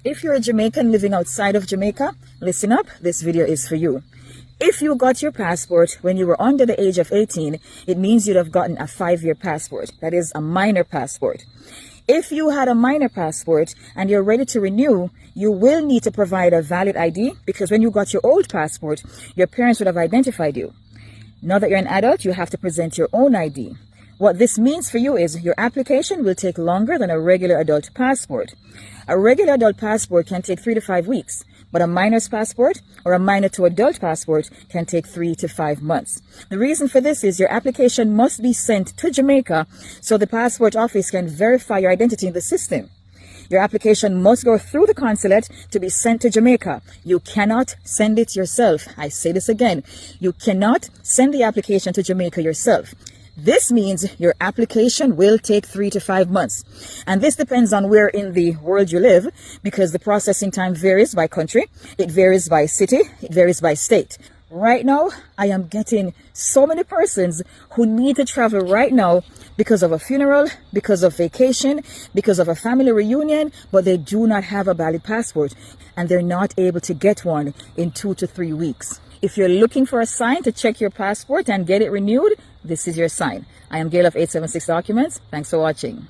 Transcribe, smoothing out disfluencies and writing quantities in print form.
If you're a Jamaican living outside of Jamaica, listen up, this video is for you. If you got your passport when you were under the age of 18, it means you'd have gotten a 5-year passport. That is a minor passport. If you had a minor passport and you're ready to renew, you will need to provide a valid ID because when you got your old passport, your parents would have identified you. Now that you're an adult, you have to present your own ID. What this means for you is your application will take longer than a regular adult passport. A regular adult passport can take 3 to 5 weeks, but a minor's passport or a minor to adult passport can take 3 to 5 months. The reason for this is your application must be sent to Jamaica so the passport office can verify your identity in the system. Your application must go through the consulate to be sent to Jamaica. You cannot send it yourself. I say this again. You cannot send the application to Jamaica yourself. This means your application will take 3 to 5 months. And this depends on where in the world you live because the processing time varies by country, it varies by city, it varies by state. Right now, I am getting so many persons who need to travel right now because of a funeral, because of vacation, because of a family reunion, but they do not have a valid passport and they're not able to get one in 2 to 3 weeks. If you're looking for a sign to check your passport and get it renewed, this is your sign. I am Gail of 876 Documents. Thanks for watching.